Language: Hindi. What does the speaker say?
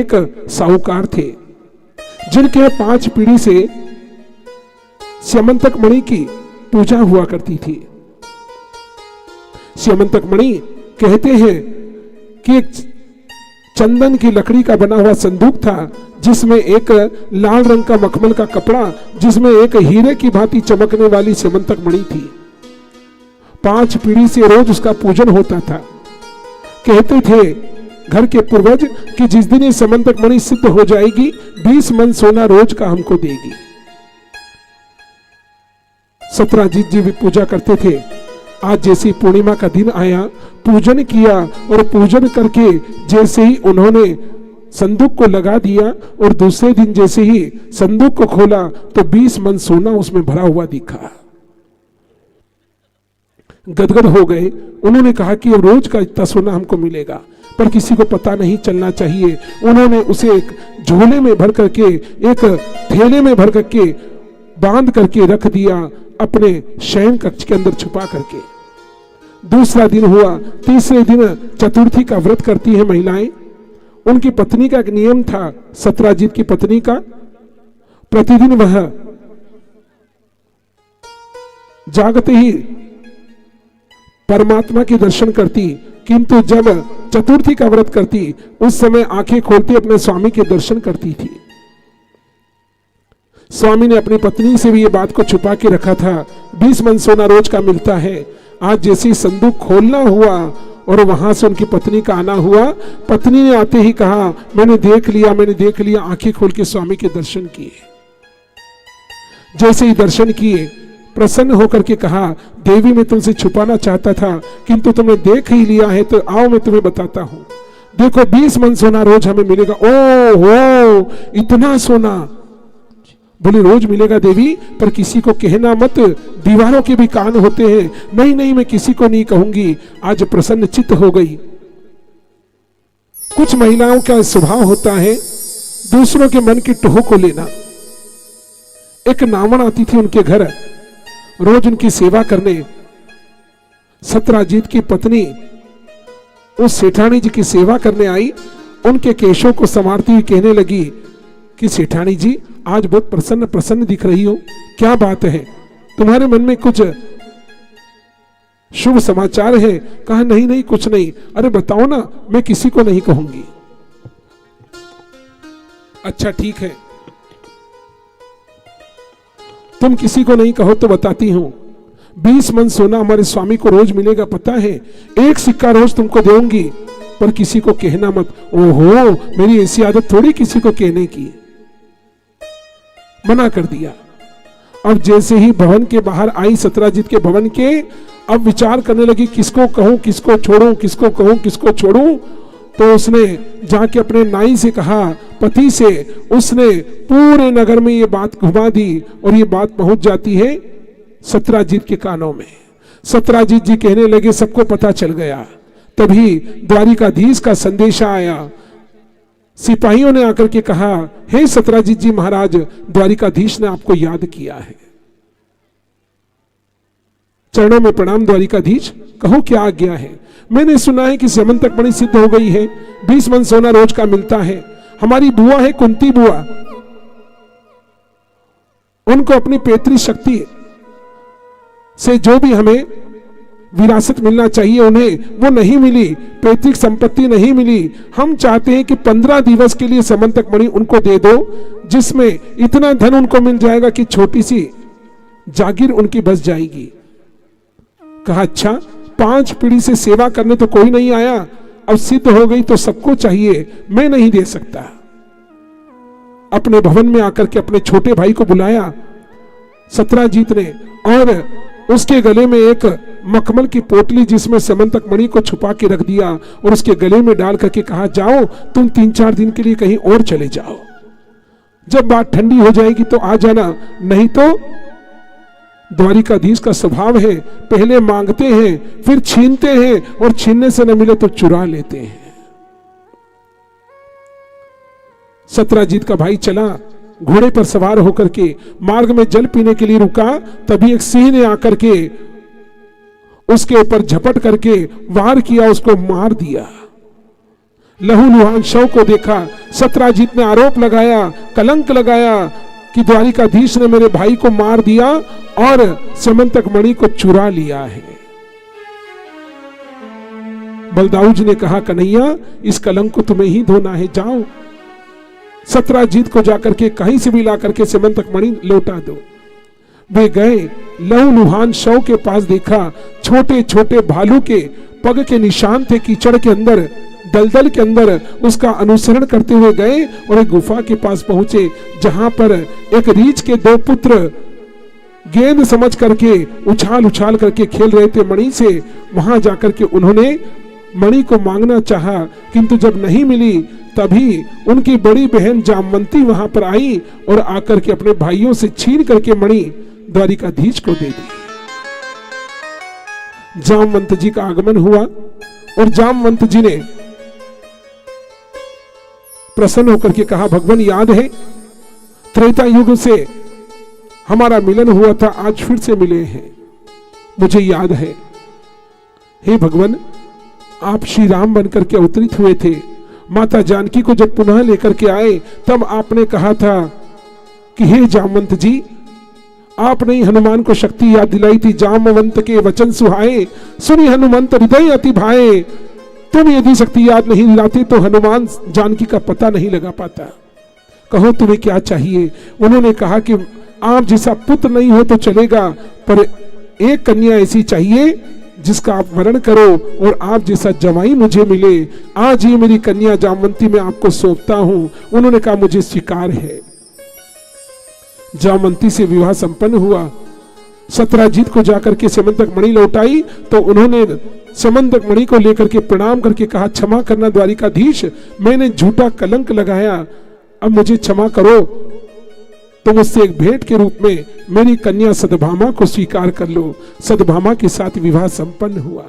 एक साहूकार थे जिनके 5 पीढ़ी से स्यमंतक मणि की पूजा हुआ करती थी। स्यमंतक मणि कहते हैं कि एक चंदन की लकड़ी का बना हुआ संदूक था जिसमें एक लाल रंग का मखमल का कपड़ा, जिसमें एक हीरे की भांति चमकने वाली स्यमंतक मणि थी। 5 पीढ़ी से रोज उसका पूजन होता था। कहते थे घर के पूर्वज कि जिस दिन ये स्यमंतक मणि सिद्ध हो जाएगी 20 मन सोना रोज का हमको देगी। सत्राजीत जी भी पूजा करते थे। आज जैसी पूर्णिमा का दिन आया, पूजन किया और पूजन करके जैसे ही उन्होंने संदूक को लगा दिया और दूसरे दिन जैसे ही संदूक को खोला तो 20 मन सोना उसमें भरा हुआ दिखा। गदगद हो गए। उन्होंने कहा कि अब रोज का इतना सोना हमको मिलेगा, पर किसी को पता नहीं चलना चाहिए। उन्होंने उसे एक झोले में भर करके, एक थैले में भर करके बांध करके रख दिया, अपने शयन कक्ष के अंदर छुपा करके। दूसरा दिन हुआ, तीसरे दिन चतुर्थी का व्रत करती है महिलाएं। उनकी पत्नी का एक नियम था, सत्राजीत की पत्नी का, प्रतिदिन वह जागते ही परमात्मा के दर्शन करती, किंतु जब चतुर्थी का व्रत करती उस समय आंखें खोलती अपने स्वामी के दर्शन करती थी। स्वामी ने अपनी पत्नी से भी ये बात को छुपा के रखा था। 20 मन सोना रोज का मिलता है। आज जैसे संदूक खोलना हुआ और वहां से उनकी पत्नी का आना हुआ, पत्नी ने आते ही कहा मैंने देख लिया। आंखें खोल के स्वामी के दर्शन किए। जैसे ही दर्शन किए, प्रसन्न होकर के कहा देवी मैं तुमसे छुपाना चाहता था, किंतु तुमने देख ही लिया है, तो आओ मैं तुम्हें बताता हूं। देखो 20 मन सोना रोज हमें मिलेगा। ओ हो, इतना सोना? बोले रोज मिलेगा देवी, पर किसी को कहना मत, दीवारों के भी कान होते हैं। नहीं मैं किसी को नहीं कहूंगी। आज प्रसन्न चित्त हो गई। कुछ महिलाओं का स्वभाव होता है दूसरों के मन की टोह को लेना। एक नावण आती थी उनके घर, रोज उनकी सेवा करने। सत्राजीत की पत्नी उस सेठानी जी की सेवा करने आई। उनके केशों को संवारती हुई कहने लगी कि सेठानी जी आज बहुत प्रसन्न दिख रही हो, क्या बात है? तुम्हारे मन में कुछ शुभ समाचार है? कहा नहीं कुछ नहीं। अरे बताओ ना, मैं किसी को नहीं कहूंगी। अच्छा ठीक है, तुम किसी को नहीं कहो तो बताती हूं। 20 मन सोना हमारे स्वामी को रोज मिलेगा, पता है? 1 सिक्का रोज तुमको दूंगी, पर किसी को कहना मत। ओहो, मेरी ऐसी आदत थोड़ी किसी को कहने की। मना कर दिया। अब जैसे ही भवन के बाहर आई, सत्राजीत के भवन के, अब विचार करने लगी किसको कहूं, किसको छोड़ूं, किसको कहूं, किसको छोड़ूं। तो उसने जाके अपने नाई से कहा, पति से, उसने पूरे नगर में ये बात घुमा दी और ये बात पहुंच जाती है सत्राजीत के कानों में। सत्राजीत जी कहने लगे सबको पता चल गया। तभी द्वारिकाधीश का संदेशा आया। सिपाहियों ने आकर के कहा, हे सत्राजीत जी महाराज, द्वारिकाधीश ने आपको याद किया है। चरणों में प्रणाम द्वारिकाधीश, कहो क्या आज्ञा है? मैंने सुना है कि स्यमंतक मणि सिद्ध हो गई है, 20 मन सोना रोज का मिलता है। हमारी बुआ है कुंती बुआ, उनको अपनी पैतृक शक्ति से जो भी हमें विरासत मिलना चाहिए उन्हें वो नहीं मिली, पैतृक संपत्ति नहीं मिली। हम चाहते हैं कि 15 दिवस के लिए स्यमंतक मणि उनको दे दो, जिसमें इतना धन उनको मिल जाएगा कि छोटी सी जागीर उनकी बस जाएगी। कहा अच्छा, 5 पीढ़ी से सेवा करने तो कोई नहीं आया, अब सिद्ध हो गई तो सबको चाहिए, मैं नहीं दे सकता। अपने भवन में आकर के अपने छोटे भाई को बुलाया सत्राजीत ने, और उसके गले में एक मखमल की पोटली जिसमें स्यमंतक मणि को छुपा के रख दिया और उसके गले में डाल करके कहा जाओ तुम 3-4 दिन के लिए कहीं और चले जाओ, जब बात ठंडी हो जाएगी तो आ जाना। नहीं तो द्वारिकाधीश का स्वभाव है, पहले मांगते हैं फिर छीनते हैं, और छीनने से न मिले तो चुरा लेते हैं। सत्राजीत का भाई चला, घोड़े पर सवार होकर के मार्ग में जल पीने के लिए रुका। तभी एक सिंह ने आकर के उसके ऊपर झपट करके वार किया, उसको मार दिया। लहूलुहान शव को देखा। सत्यजीत ने आरोप लगाया, कलंक लगाया कि द्वारिकाधीश ने मेरे भाई को मार दिया और समंतक मणि को चुरा लिया है। बलदाऊ जी ने कहा, कन्हैया इस कलंक को तुम्हें ही धोना है, जाओ सत्यजीत को जाकर के कहीं से भी ला करके समंतक मणि लौटा दो। वे गए, लहूलुहान शव के पास देखा, छोटे छोटे भालू के पग के निशान थे कीचड़ के अंदर, दलदल के अंदर। उसका अनुसरण करते हुए गए और एक गुफा के पास पहुंचे जहां पर एक रीछ के 2 पुत्र गेंद समझ करके उछाल उछाल करके खेल रहे थे मणि से। वहां जाकर के उन्होंने मणि को मांगना चाहा, किंतु जब नहीं मिली तभी उनकी बड़ी बहन जामवंती वहां पर आई और आकर के अपने भाइयों से छीन करके मणि द्वारिकाधीश को दे दी। जामवंत जी का आगमन हुआ और जामवंत जी ने प्रसन्न होकर के कहा, भगवान याद है त्रेता युग से हमारा मिलन हुआ था, आज फिर से मिले हैं, मुझे याद है। हे भगवान, आप श्री राम बनकर के अवतरित हुए थे। माता जानकी को जब पुनः लेकर के आए तब आपने कहा था कि हे जामवंत जी, आपने ही हनुमान को शक्ति याद दिलाई थी। जामवंत के वचन सुहाए, सुनी हनुमंत हृदय अति भाए। तुम यदि शक्ति याद नहीं दिलाते तो हनुमान जानकी का पता नहीं लगा पाता। कहो तुम्हें क्या चाहिए। उन्होंने कहा कि आप जैसा पुत्र नहीं हो तो चलेगा, पर एक कन्या ऐसी चाहिए जिसका आप वरण करो और आप जैसा जवाई मुझे मिले। आज ये मेरी कन्या जामवंती मैं आपको सौंपता हूं। उन्होंने कहा मुझे स्वीकार है। जामवंती से विवाह संपन्न हुआ। सत्यजीत को जाकर के समंतक मणि लौटाई तो उन्होंने समंतक मणि को लेकर के प्रणाम करके कहा, क्षमा करना द्वारिकाधीश, मैंने झूठा कलंक लगाया, अब मुझे क्षमा करो। तो मुझसे एक भेंट के रूप में मेरी कन्या सत्यभामा को स्वीकार कर लो। सत्यभामा के साथ विवाह संपन्न हुआ।